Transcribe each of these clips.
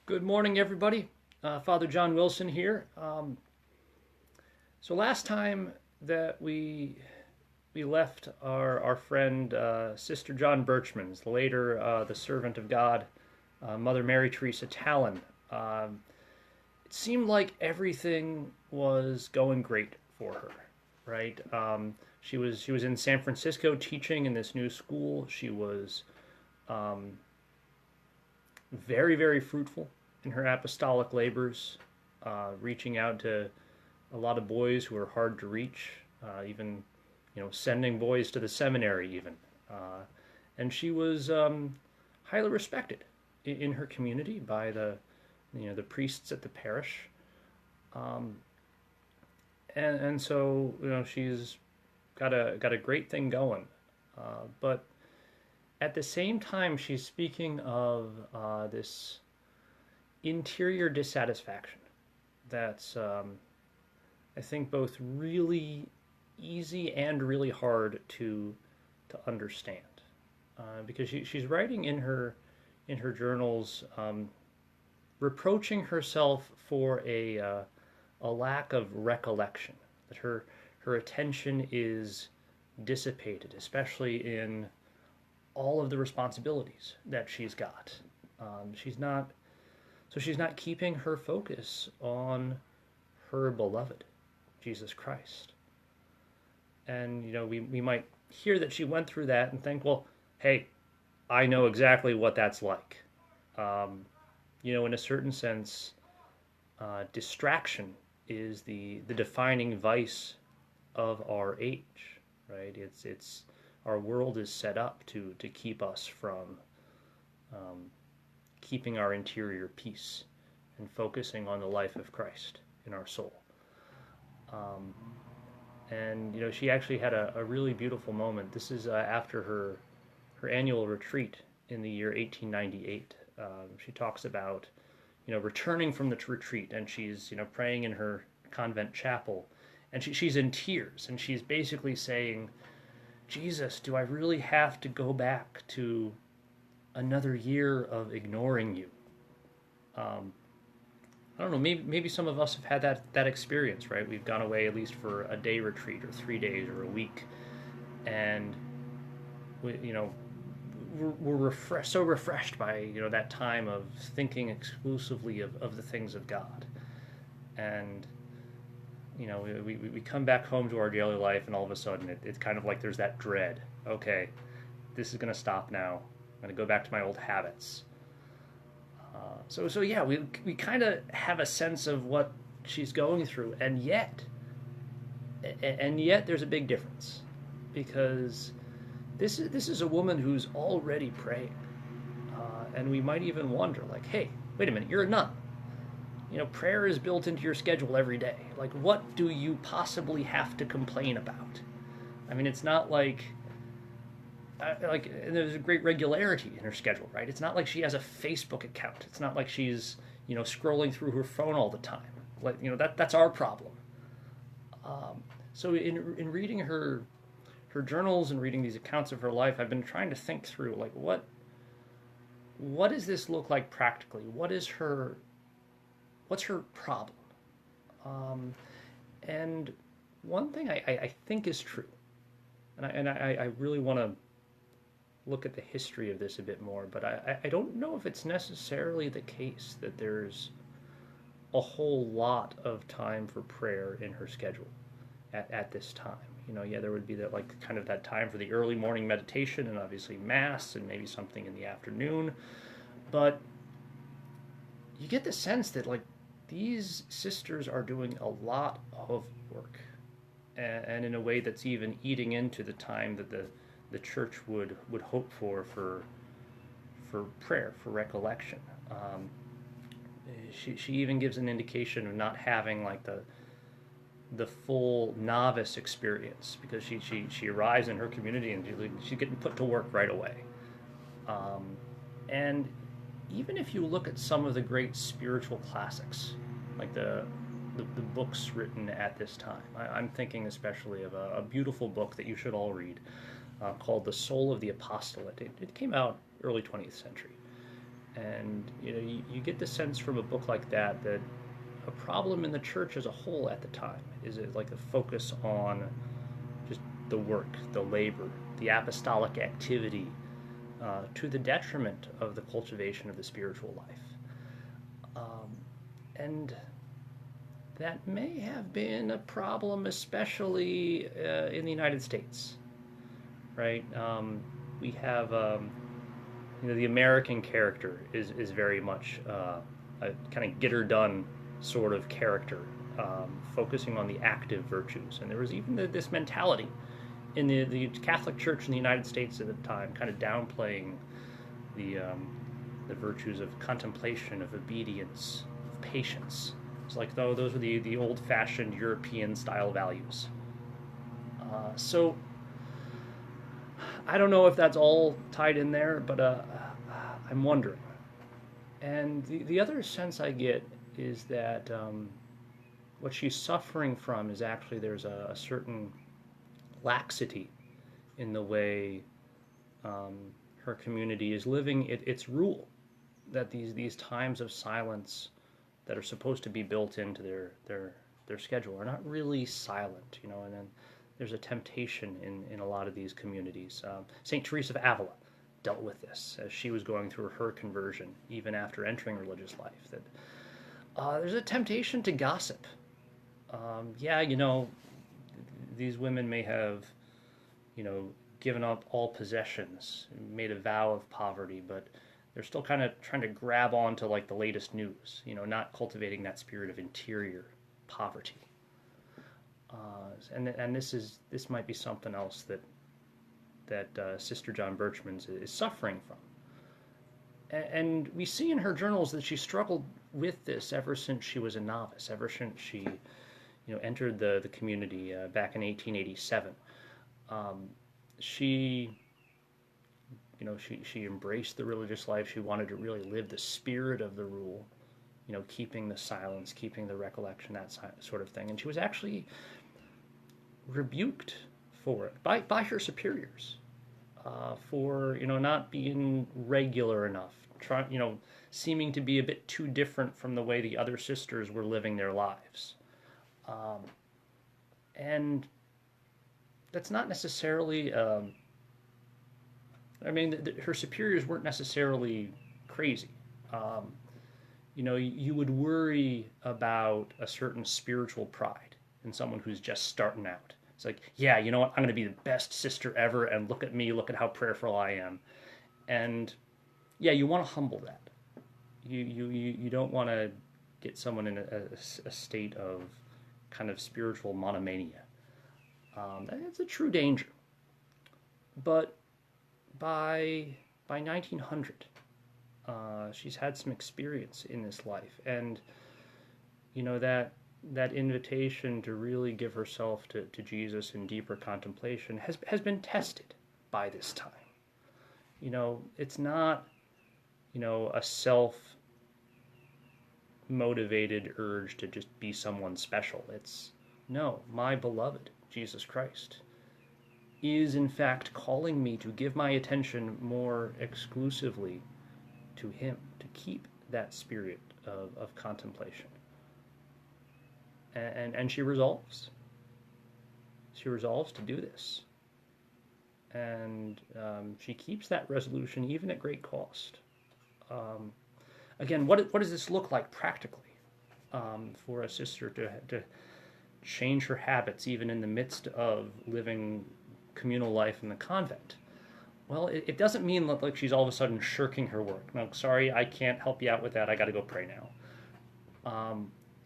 Good morning, everybody. Father John Wilson here. So last time that we left our friend Sister John Berchmans, later the servant of God, Mother Mary Teresa Tallon. It seemed like everything was going great for her, right? She was in San Francisco teaching in this new school. She was um, very fruitful in her apostolic labors, reaching out to a lot of boys who are hard to reach, even sending boys to the seminary even. Uh, and she was highly respected in her community by the priests at the parish. Um, and so she's got a great thing going. But at the same time, she's speaking of this interior dissatisfaction that's, I think, both really easy and really hard to understand. Because she's writing in her journals, reproaching herself for a lack of recollection, that her attention is dissipated, especially in all of the responsibilities that she's got. She's not she's not keeping her focus on her beloved, Jesus Christ. And we might hear that she went through that and think, well, hey, I know exactly what that's like. Um, in a certain sense, distraction is the defining vice of our age, right? It's our world is set up to keep us from um, keeping our interior peace and focusing on the life of Christ in our soul. Um, and she actually had a really beautiful moment. This is after her annual retreat in the year 1898. She talks about returning from the retreat, and she's praying in her convent chapel, and she's in tears, and she's basically saying, Jesus, do I really have to go back to another year of ignoring you? Um, I don't know. Maybe some of us have had that experience, right? We've gone away at least for a day retreat or 3 days or a week, and we're so refreshed by that time of thinking exclusively of the things of God, and we come back home to our daily life, and all of a sudden it's kind of like there's that dread. Okay, this is going to stop now. I'm going to go back to my old habits. So yeah, we kind of have a sense of what she's going through, and yet there's a big difference, because this is a woman who's already praying, and we might even wonder, like, hey, wait a minute, you're a nun. Prayer is built into your schedule every day. Like, what do you possibly have to complain about? I mean, it's not like there's a great regularity in her schedule, right? It's not like she has a Facebook account. It's not like she's scrolling through her phone all the time. Like that's our problem. So in reading her journals and reading these accounts of her life, I've been trying to think through, like, what does this look like practically? What's her problem? Um, and one thing I think is true, and I really want to look at the history of this a bit more, but I don't know if it's necessarily the case that there's a whole lot of time for prayer in her schedule at this time. Yeah, there would be that, like, kind of that time for the early morning meditation, and obviously mass, and maybe something in the afternoon. But you get the sense that, like, these sisters are doing a lot of work, and in a way that's even eating into the time that the church would hope for prayer, for recollection. She even gives an indication of not having, like, the full novice experience, because she arrives in her community and she's getting put to work right away. And even if you look at some of the great spiritual classics, like the books written at this time, I'm thinking especially of a beautiful book that you should all read, called The Soul of the Apostolate. It came out early 20th century. And you get the sense from a book like that that a problem in the church as a whole at the time is like a focus on just the work, the labor, the apostolic activity, to the detriment of the cultivation of the spiritual life. And that may have been a problem, especially in the United States, right? We have, the American character is very much a kind of get her done sort of character, focusing on the active virtues. And there was even this mentality in the Catholic Church in the United States at the time, kind of downplaying the the virtues of contemplation, of obedience, of patience. It's like though those were the old-fashioned European style values. So I don't know if that's all tied in there, but I'm wondering. And the other sense I get is that what she's suffering from is actually there's a certain laxity in the way her community is living its rule. That these times of silence that are supposed to be built into their schedule are not really silent, and then there's a temptation in a lot of these communities. St. Teresa of Avila dealt with this as she was going through her conversion, even after entering religious life, that there's a temptation to gossip. Yeah, these women may have, given up all possessions, made a vow of poverty, but they're still kind of trying to grab onto like the latest news, not cultivating that spirit of interior poverty. And this might be something else that Sister John Berchmans is suffering from. And we see in her journals that she struggled with this ever since she was a novice, ever since she, entered the community back in 1887. She embraced the religious life. She wanted to really live the spirit of the rule, keeping the silence, keeping the recollection, that sort of thing. And she was actually rebuked for it by her superiors, for not being regular enough, seeming to be a bit too different from the way the other sisters were living their lives. And that's not necessarily. Her superiors weren't necessarily crazy. You would worry about a certain spiritual pride in someone who's just starting out. It's like, yeah, you know what? I'm going to be the best sister ever, and look at me, look at how prayerful I am. And yeah, you want to humble that. You don't want to get someone in a state of kind of spiritual monomania. That's a true danger. But by 1900, she's had some experience in this life, and that invitation to really give herself to Jesus in deeper contemplation has been tested by this time. It's not a self-motivated urge to just be someone special. It's no, my beloved Jesus Christ is in fact calling me to give my attention more exclusively to him, to keep that spirit of contemplation. And she resolves. She resolves to do this. And she keeps that resolution even at great cost. Again, what does this look like practically for a sister to change her habits even in the midst of living communal life in the convent? Well, it doesn't mean that like she's all of a sudden shirking her work. No, sorry, I can't help you out with that. I got to go pray now.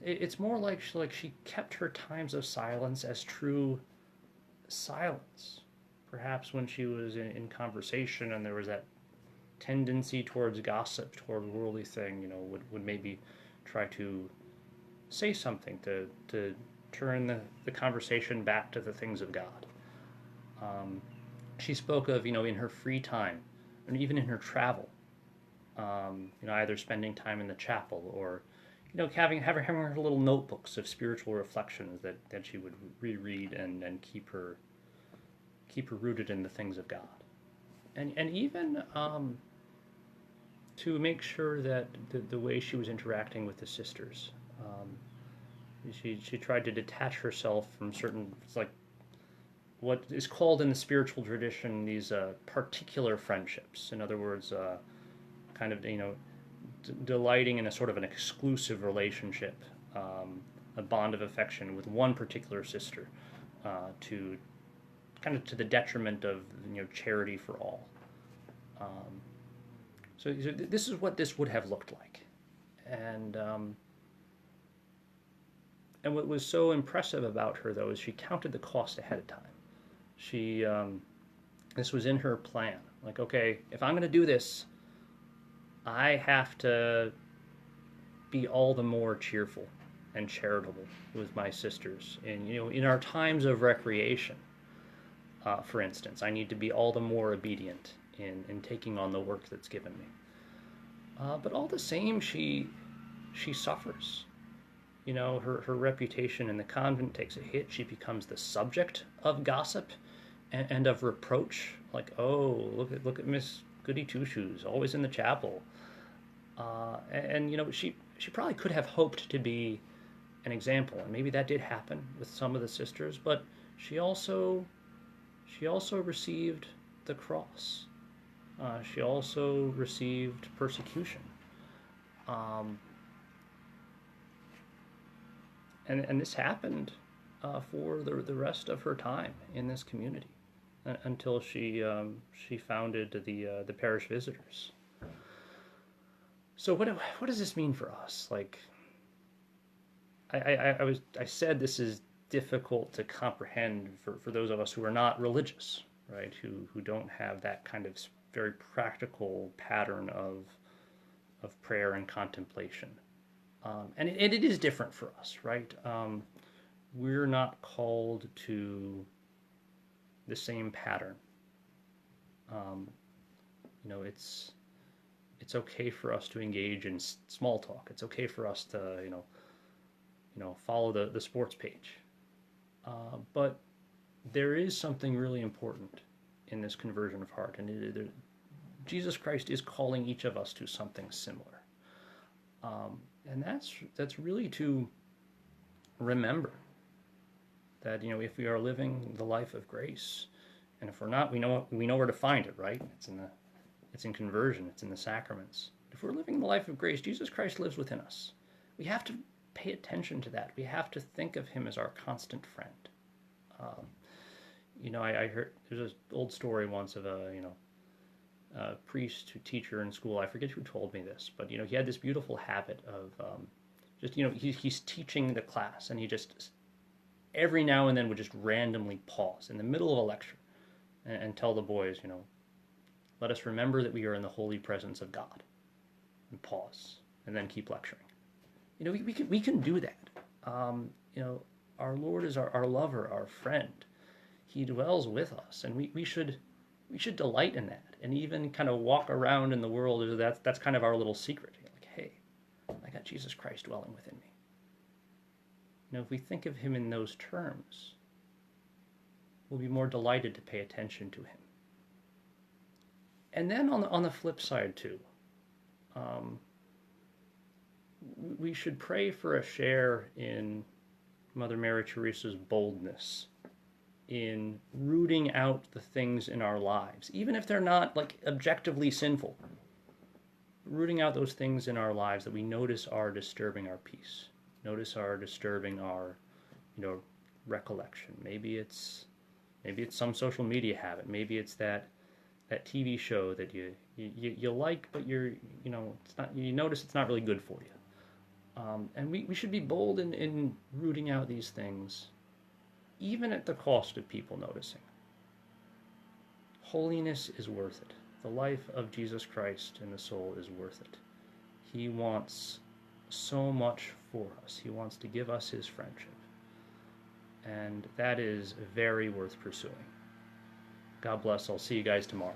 It's more like she kept her times of silence as true silence. Perhaps when she was in conversation and there was that tendency towards gossip, toward worldly thing, would maybe try to say something to turn the conversation back to the things of God. She spoke of, in her free time, and even in her travel, either spending time in the chapel or, having her little notebooks of spiritual reflections that she would reread and keep her rooted in the things of God. And even to make sure that the way she was interacting with the sisters, she tried to detach herself from certain, it's like what is called in the spiritual tradition these particular friendships. In other words, kind of delighting in a sort of an exclusive relationship, a bond of affection with one particular sister, to kind of to the detriment of charity for all. So this is what this would have looked like, and what was so impressive about her though is she counted the cost ahead of time. She this was in her plan. Like, okay, if I'm going to do this, I have to be all the more cheerful and charitable with my sisters. And in our times of recreation, for instance, I need to be all the more obedient in taking on the work that's given me. But all the same, she suffers. Her reputation in the convent takes a hit. She becomes the subject of gossip and of reproach. Like, oh, look at Miss Goody Two Shoes, always in the chapel. And she probably could have hoped to be an example, and maybe that did happen with some of the sisters. But she also received the cross. She also received persecution. And this happened for the rest of her time in this community until she founded the Parish Visitors. So what does this mean for us? Like, I said this is difficult to comprehend for those of us who are not religious, right? Who don't have that kind of very practical pattern of prayer and contemplation. And it is different for us, right? We're not called to the same pattern. It's okay for us to engage in small talk. It's okay for us to follow the sports page. But there is something really important in this conversion of heart, and Jesus Christ is calling each of us to something similar. And that's really to remember that if we are living the life of grace, and if we're not, we know where to find it, right? It's in conversion, it's in the sacraments. If we're living the life of grace, Jesus Christ lives within us. We have to pay attention to that. We have to think of him as our constant friend. I heard there's an old story once of a priest, teacher in school. I forget who told me this, but he had this beautiful habit of he's teaching the class, and he just every now and then would just randomly pause in the middle of a lecture and tell the boys, let us remember that we are in the holy presence of God, and pause, and then keep lecturing. We can do that. Our Lord is our lover, our friend. He dwells with us, and we should delight in that, and even kind of walk around in the world. That's kind of our little secret. Like, hey, I got Jesus Christ dwelling within me. If we think of him in those terms, we'll be more delighted to pay attention to him. And then on the flip side too, we should pray for a share in Mother Mary Teresa's boldness in rooting out the things in our lives, even if they're not like objectively sinful. Rooting out those things in our lives that we notice are disturbing our peace, notice are disturbing our, recollection. Maybe it's some social media habit. Maybe it's that TV show that you like, but it's not. You notice it's not really good for you. And we should be bold in rooting out these things, even at the cost of people noticing. Holiness is worth it. The life of Jesus Christ in the soul is worth it. He wants so much for us. He wants to give us his friendship. And that is very worth pursuing. God bless. I'll see you guys tomorrow.